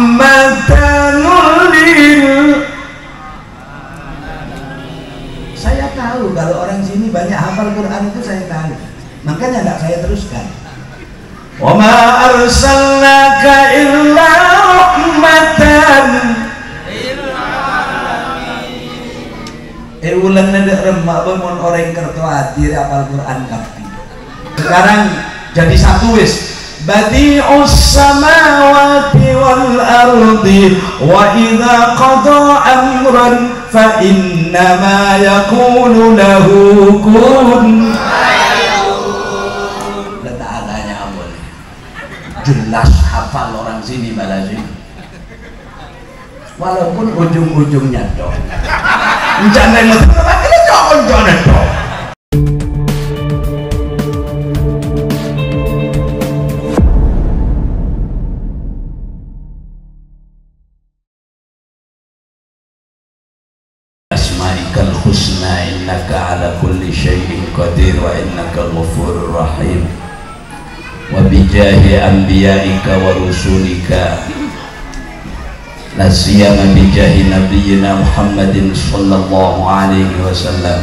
rahmatan lil. Saya tahu kalau orang sini banyak hafal Quran itu, saya tahu, makanya enggak saya teruskan. Wa ma arsalnaka illa rahmatan lil alamin. Ulang ndak remak mon orang kerto ati hafal Quran kabeh. Sekarang jadi satu wis. Badi'us samawati wal ardi wa idza qada amran fa innama yaqulu lahu kun fayakun. Letak adanya awal jelas hafal orang sini balazim, walaupun ujung-ujungnya dong jangan ngerti ini jangan dong. Asma'ikal husna innaka ala kulli syai'in qadir wa innaka ghafurur rahim wa bijahi anbiya'ika wa rusulika la siyama bijahi nabiyyina Muhammadin sallallahu alaihi wasallam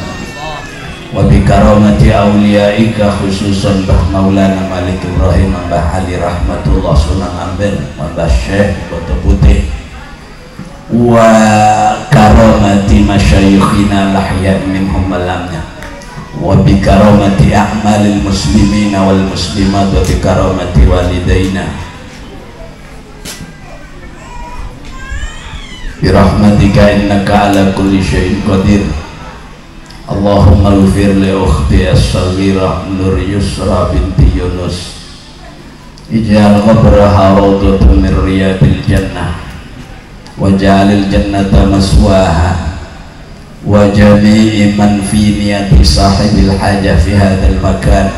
wa bi karamati awliyaika khususan bah Maulana Malik Ibrahim Mbah Ali rahmatullah Sunan Amben Mbah Syekh Kota Putih wa karamati masyayikhina lahyan minhum malamnya wa bi karamati a'malil muslimina wal muslimat wa bi karamati walidaina bi rahmatika innaka ala kulli syai'in qadir. Allahumma ighfir li ukhti as-saghirah Nur Yusra binti Yunus ij'al qabraha rawdatun min riyadil jannah waj'alil jannata maswaha wa jami'i man fi niyati sahibil hajah fi hadzal makan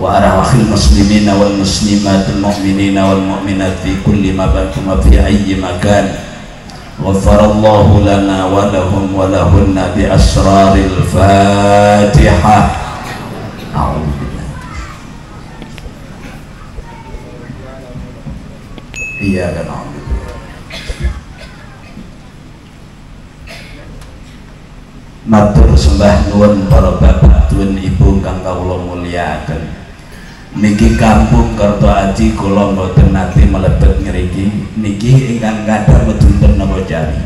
wa arwahil muslimina wal muslimatil mu'minina wal mu'minat fi kulli makan wa fi ayyi makan ghafarallahu lana wa lahum wa lahunna bi asraril Fatihah. A'udzubillah. Iya kan. Matur sembah nuwun para bapak tuwun ibu kang kawula mulyakaken. Niki kampung Kartoaji kula mboten nate mlebet ngriki. Niki ingkang kathah medunten napa Jawi?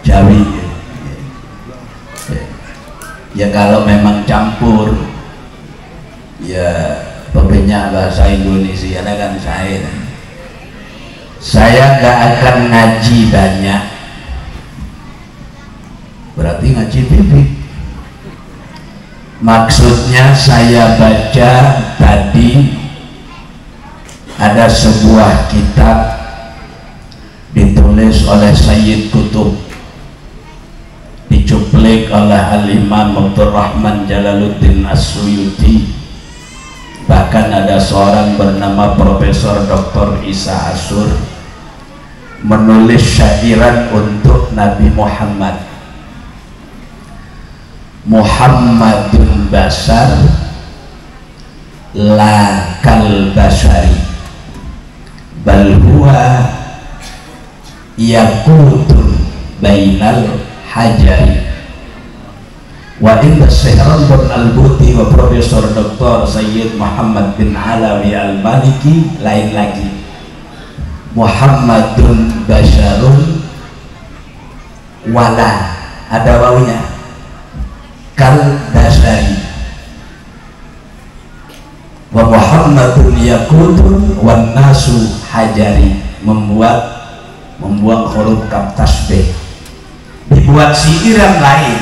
Jawi. Ya kalau memang campur ya pembenyak bahasa Indonesia kan saya nggak akan ngaji banyak, berarti ngaji pipih. Maksudnya saya baca tadi ada sebuah kitab ditulis oleh Sayyid Qutb, dicuplik oleh Al-Imam Abdurrahman Jalaluddin As-Suyuti, bahkan ada seorang bernama Profesor Dr. Isa Asur menulis syairan untuk Nabi Muhammad. Muhammadun basar la kal basari bal huwa yakutun bainal hajari. Wa inda Syahran bin Al-Buti wa Profesor Dr. Sayyid Muhammad bin Alawi Al-Maliki lain lagi. Muhammadun basarun wala ada wawunya kal basari wa Muhammadun yakutun wan nasu hajari, membuang huruf kaf tasbih, dibuat siiran lain.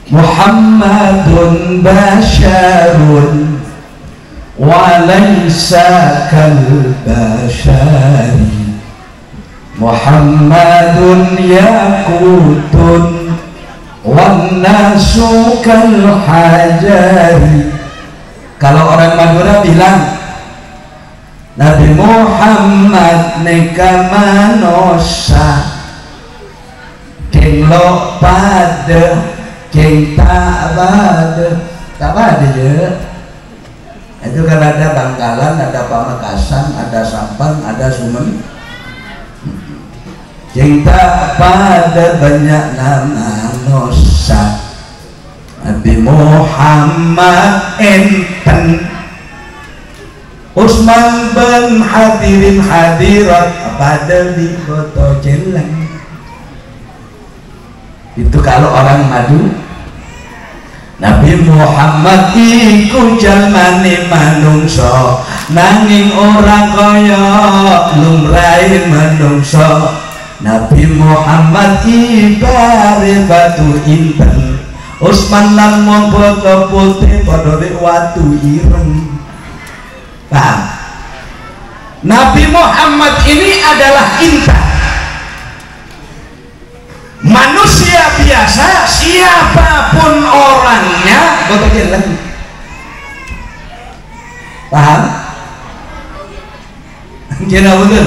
Muhammadun basyarun wa laysa kal basyari, Muhammadun yakutun wan nasu kal hajari. Kalau orang Madura bilang Nabi Muhammad neka manosa kelo pada keng tak bade ya Itu kan ada Bangkalan, ada Pamekasan, ada Sampang, ada Sumen. Cinta pada banyak nama nusa, Nabi Muhammad enten, Utsman bin hadirin hadirat pada di foto jeleng. Itu kalau orang madu. Nabi Muhammad iku jalmane manungsa, nanging ora kaya lumrahe manungsa. Nabi Muhammad ibare batu inten, Utsman lan mongko putih padha watu ireng. Paham? Nabi Muhammad ini adalah intan, manusia biasa, siapapun orangnya betul lagi. Paham? Kira betul?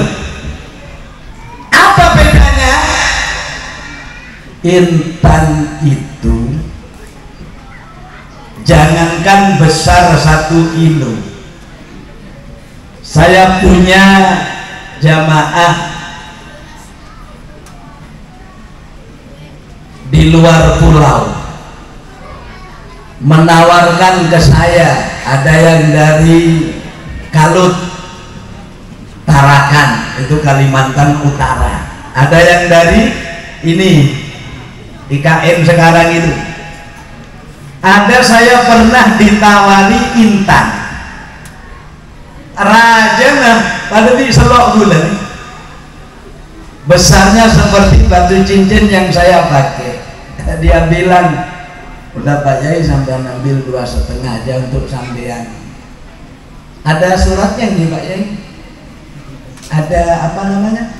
Apa bedanya? Intan itu jangankan besar 1 kilo. Saya punya jamaah di luar pulau menawarkan ke saya, ada yang dari Kalut Tarakan, itu Kalimantan Utara, ada yang dari ini IKN sekarang itu, ada saya pernah ditawari intan raja, nah pada di selok bulan besarnya seperti batu cincin yang saya pakai. Dia bilang, udah Pak Yai sampai ambil 2,5 aja untuk sampean. Ada suratnya nih Pak Yai, ada apa namanya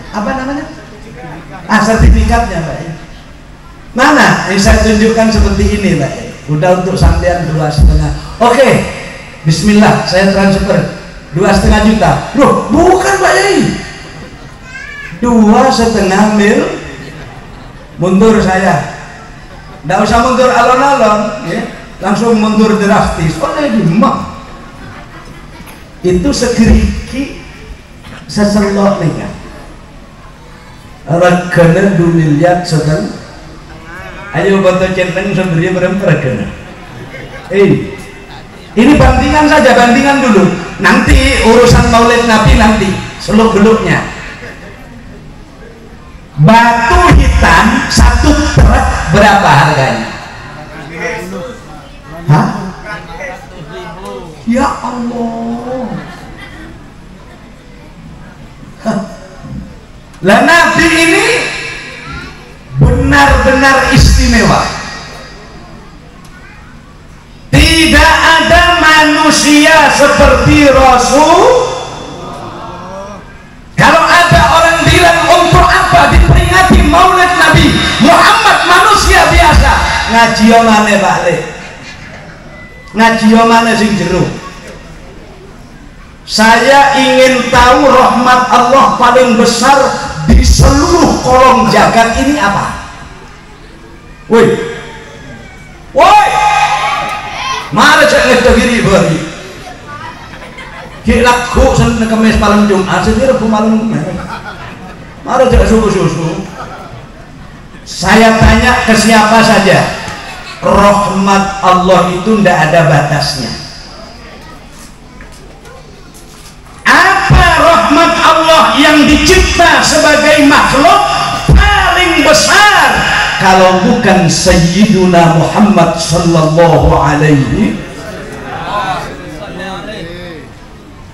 sertifikatnya Pak Yai. Mana? Ini saya tunjukkan seperti ini Pak Yai, udah untuk sampean 2,5. Oke, bismillah, saya transfer 2,5 juta. Loh bukan Pak Yai, 2,5 mil. Mundur saya, nggak usah mundur alon-alon ya, langsung mundur drastis. Oleh dimah itu segeriki seselok nih kan, regana 2 miliar sedang. Ayo foto centeng sebenarnya berapa regana? Ini bandingan saja, bandingan dulu. Nanti urusan Maulid Nabi nanti seluk-beluknya. Batu hitam 1 truk berapa harganya? Hah? Ya Allah. Lah Nabi ini benar-benar istimewa. Tidak ada manusia seperti Rasul. Kalau ada orang bilang untuk apa diperingati Maulid Nabi Muhammad manusia biasa, ngaji omane Pak Le, ngaji omane sing jero. Saya ingin tahu rahmat Allah paling besar di seluruh kolong jagat ini apa? Woi, mari cek ngedogiri bari. Kilakku sen kemis malam Jumat, sendiri Rebu malam Jumat. Mari cek susu. Saya tanya ke siapa saja, rahmat Allah itu tidak ada batasnya. Apa rahmat Allah yang dicipta sebagai makhluk paling besar kalau bukan Sayyiduna Muhammad sallallahu alaihi.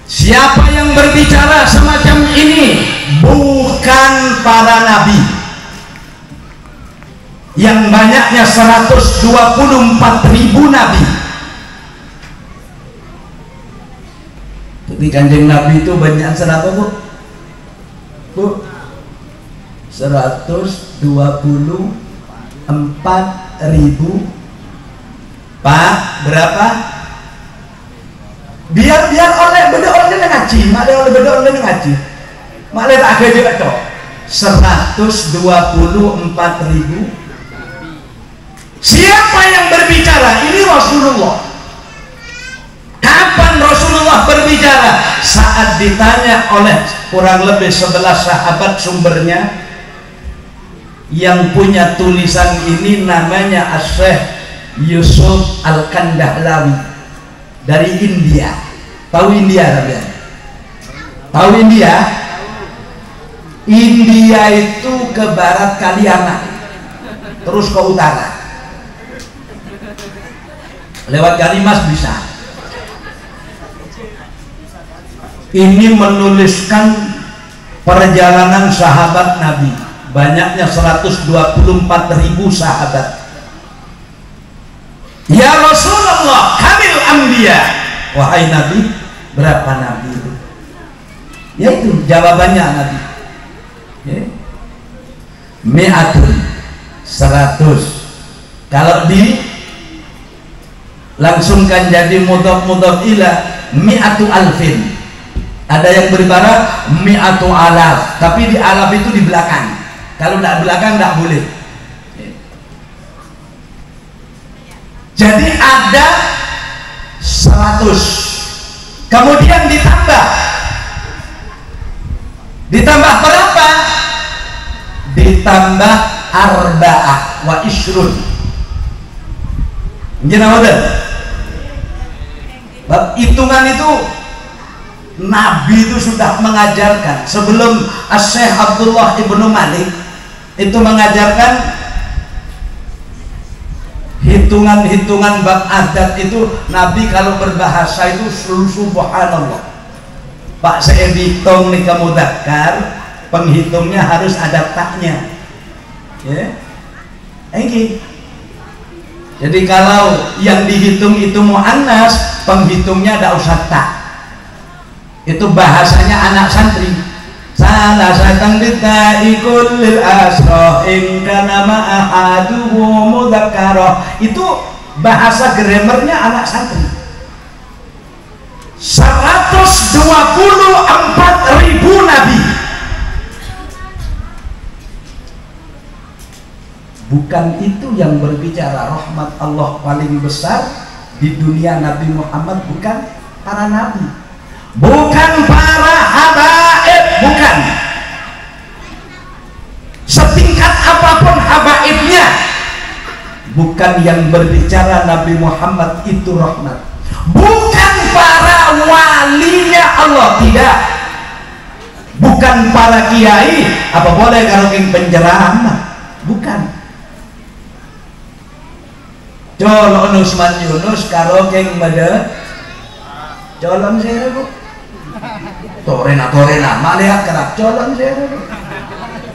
Siapa yang berbicara semacam ini? Bukan para nabi yang banyaknya 124.000 nabi. Tapi Kanjeng Nabi itu banyak berapa Bu? 124.000. Pak, berapa? Biar oleh beda oleh ngaji, mak oleh beda oleh ngaji. Mak le tak gede tok. 124.000. Siapa yang berbicara? Ini Rasulullah. Kapan Rasulullah berbicara? Saat ditanya oleh kurang lebih 11 sahabat, sumbernya yang punya tulisan ini namanya Syekh Yusuf Al-Kandahlawi dari India. Tahu India kalian? Tahu India? India itu ke barat Kaliana, terus ke utara lewat Kalimas bisa. Ini menuliskan perjalanan sahabat Nabi, banyaknya 124.000 sahabat. Ya Rasulullah, kamil anbiya, wahai Nabi, berapa Nabi itu? Yaitu jawabannya Nabi, mi'atun, 100. Kalau di langsungkan jadi mudhaf ila, mi'atu alfin. Ada yang beribarat mi'atu alaf, tapi di alaf itu di belakang. Kalau tidak belakang tidak boleh. Jadi ada 100, kemudian ditambah berapa? Ditambah arba'ah wa isrun. Gimana udah? Bab hitungan itu Nabi itu sudah mengajarkan sebelum Syekh Abdullah ibnu Malik itu mengajarkan hitungan-hitungan bab adat itu. Nabi kalau berbahasa itu subhanallah. Pak saya hitung nih kamu dakar, penghitungnya harus ada taknya, ya. Ini. Jadi kalau yang dihitung itu muannas, penghitungnya ada usah tak. Itu bahasanya anak santri. Salah satang ditaikul lil asroh ingkana ma'ahaduhu mudhakkaroh. Itu bahasa grammarnya anak santri. 124.000 nabi. Bukan itu yang berbicara rahmat Allah paling besar di dunia Nabi Muhammad, bukan para nabi, bukan para habaib, bukan. Setingkat apapun habaibnya, bukan yang berbicara Nabi Muhammad itu rahmat. Bukan para walinya Allah, tidak. Bukan para kiai, apa boleh kalau king penceramah, bukan. Colon Usman Yunus karo king mada colon saya bu torena malihat kerap colon saya bu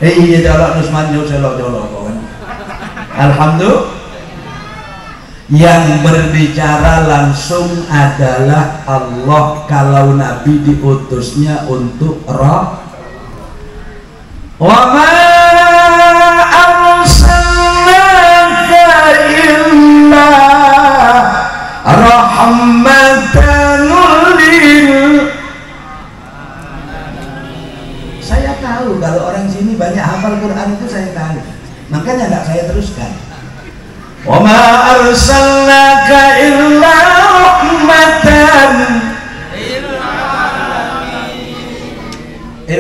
iya colon Usman Yunus colon alhamdulillah. Yang berbicara langsung adalah Allah kalau Nabi diutusnya untuk roh. Wa ma rahmatan lil. Saya tahu kalau orang sini banyak hafal Quran itu, saya tahu, makanya tidak saya teruskan. Wa ma arsalnaka illa rahmatan lil alamin.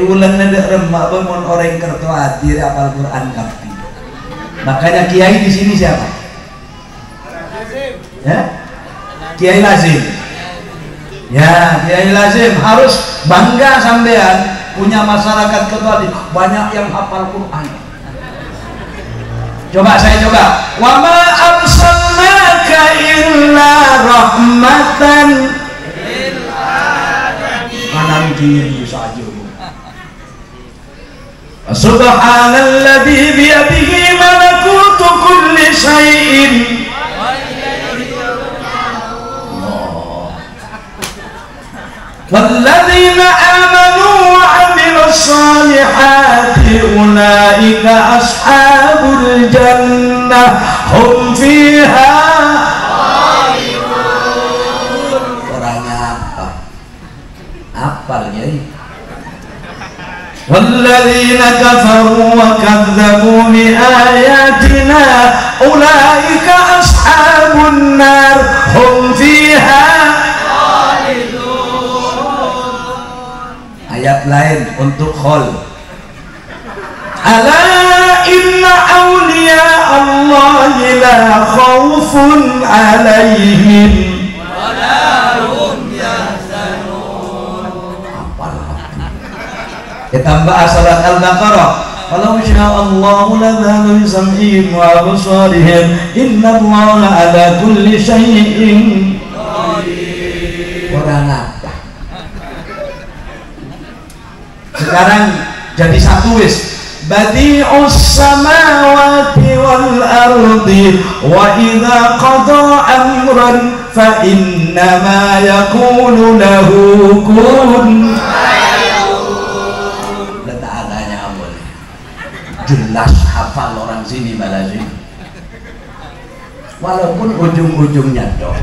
Ulang nada remak bangun orang kerto hati hafal Quran kapi. Makanya kiai di sini siapa? Ya? Kiai Lazim. Ya, Kiai Lazim harus bangga sampean punya masyarakat ketua banyak yang hafal Quran. Coba saya coba. Wa ma arsalnaka illa rahmatan lil alamin. Kanan kiri saja. Subhanalladzi biyadihi malakutu kulli syai'in. Walladzina amanu wa 'amilus solihati ulaika ashabul jannah hum fiha khalidun. Orangnya apa ya? Walladzina kafaru wa kadzdzabu bi ayatina ulaika ashabun nar hum fiha. Ayat lain untuk khol. Ala inna awliya Allah la khawfun alaihim wa la hum yahzanun. Ditambah surat Al-Baqarah. Walau sya'allahu ladhabu sam'ihim wa absarihim innallaha ala kulli syai'in qadir. Orang apa? Sekarang jadi satu wis. Badi'us samawati wal ardi wa idza qada amran fa innama yaqulu lahu kun. Jelas hafal orang sini balazim, walaupun ujung-ujungnya dong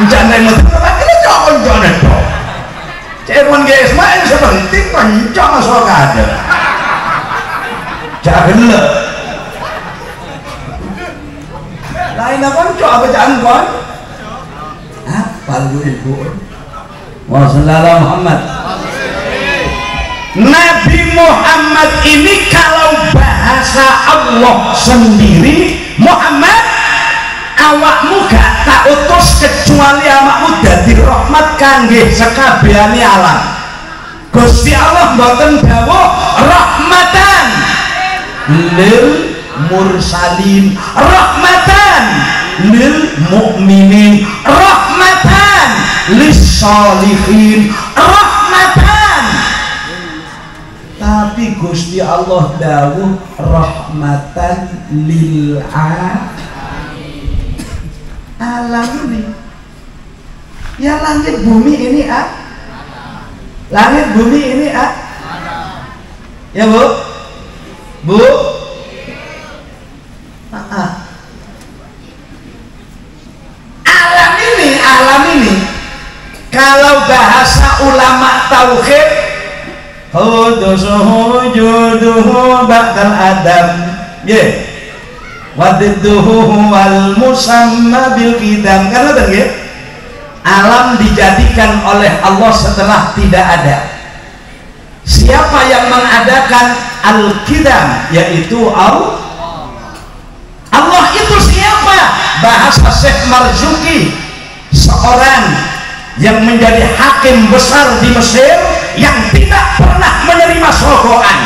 jangan kita jangan dong ceron guys main sebenting kencang masuk ada jangan le lain apa coba bacaan kon hafal ibu wa sallallahu Muhammad. Nabi Muhammad ini kalau bahasa Allah sendiri, Muhammad awakmu gak tak utus kecuali awakmu dadi rahmat kangge sekabehane alam. Gusti Allah mboten dawuh rahmatan lil mursalin, rahmatan lil mukminin, rahmatan lis sholihin, rahmatan. Tapi Gusti Allah dawuh rahmatan lil alam ini. Ya langit bumi ini langit bumi ini ya Bu alam ini kalau bahasa ulama tauhid hudusuhu juduhu ba'dal adam wadidduhu wal musamma bil qidam. Karena betul ya, alam dijadikan oleh Allah setelah tidak ada. Siapa yang mengadakan al-qidam, yaitu Allah. Itu siapa? Bahasa Syekh Marzuki, seorang yang menjadi hakim besar di Mesir yang tidak pernah menerima sogokan.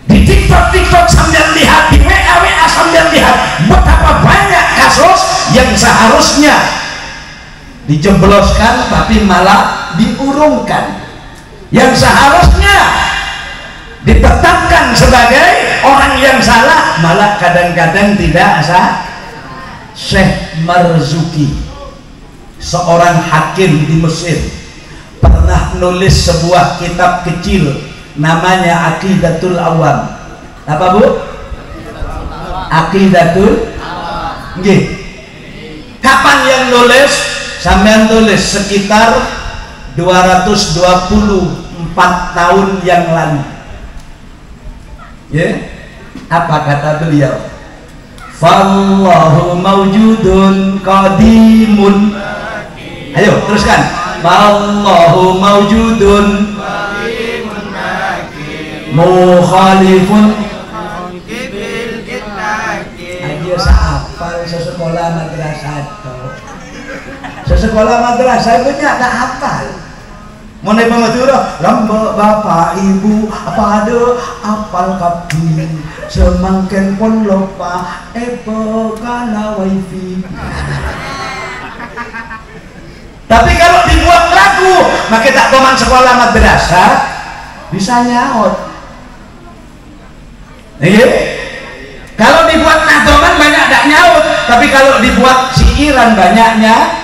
Di TikTok sambil lihat, di WA sambil lihat betapa banyak kasus yang seharusnya dijebloskan tapi malah diurungkan, yang seharusnya ditetapkan sebagai orang yang salah malah kadang-kadang tidak sah. Syekh Marzuki, seorang hakim di Mesir, pernah nulis sebuah kitab kecil namanya Aqidatul Awam. Apa Bu? Aqidatul Awam. Kapan yang nulis? Sampean tulis sekitar 224 tahun yang lalu. Apa kata beliau? Fallahu mawjudun qadimun. Ayo teruskan. Fallahu mawjudun qadimun mukhalifun. Ayo sahafal sesekolah madrasah. Sesekolah madrasah itu tak hafal. Mau naik pematurah, lambak bapak ibu apa ada apal kapi semangken pon lupa kana wifi. Tapi kalau dibuat lagu, maka tak teman sekolah madrasah bisa nyaut. Kalau dibuat nadoman banyak tak nyaut, tapi kalau dibuat siiran banyaknya.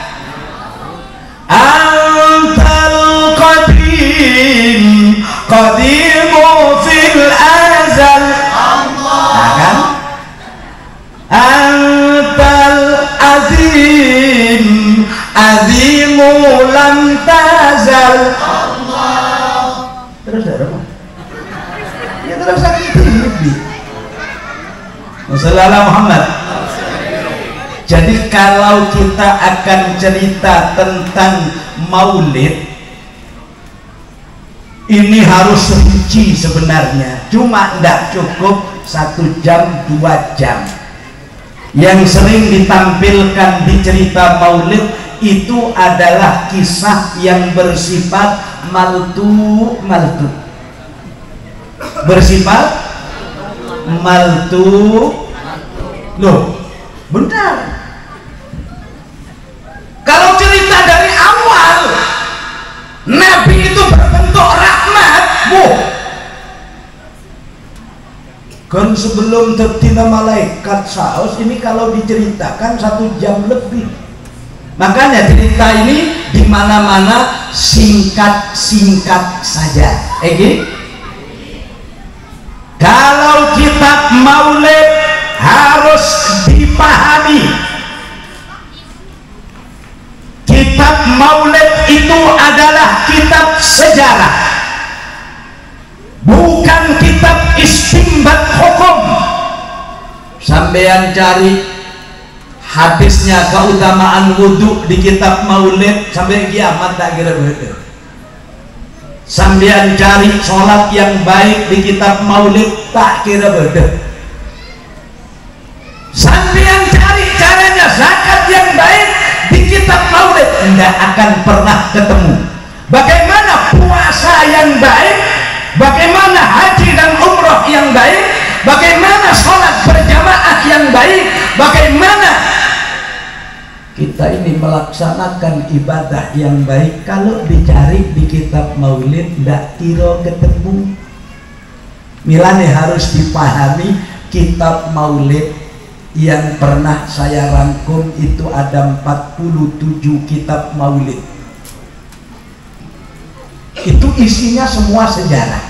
Antal qadim qadimu fil azal Allah kan? Antal azim azimu lam tazal Allah. Terus ada apa? Ya terus sakit Wassalamualaikum Muhammad. Jadi kalau kita akan cerita tentang maulid, Ini harus rinci sebenarnya, cuma tidak cukup 1 jam 2 jam. Yang sering ditampilkan di cerita maulid itu adalah kisah yang bersifat maltu, bersifat maltu. Loh, benar. Kalau cerita dari awal Nabi itu berbentuk rahmat, kan sebelum tertina malaikat saus ini kalau diceritakan 1 jam lebih. Makanya cerita ini di mana-mana singkat-singkat saja. Kalau kitab maulid harus dipahami. Kitab maulid itu adalah kitab sejarah, bukan kitab istimbat hukum. Sampeyan cari hadisnya keutamaan wudhu di kitab maulid sampai kiamat tak kira begitu. Sampeyan cari sholat yang baik di kitab maulid tak kira begitu. Sampeyan cari caranya zakat yang baik di kitab maulid tidak akan pernah ketemu. Bagaimana puasa yang baik, bagaimana haji dan umroh yang baik, bagaimana sholat berjamaah yang baik, bagaimana kita ini melaksanakan ibadah yang baik, kalau dicari di kitab maulid tidak kira ketemu. Milane harus dipahami, kitab maulid yang pernah saya rangkum itu ada 47 kitab maulid. Itu isinya semua sejarah.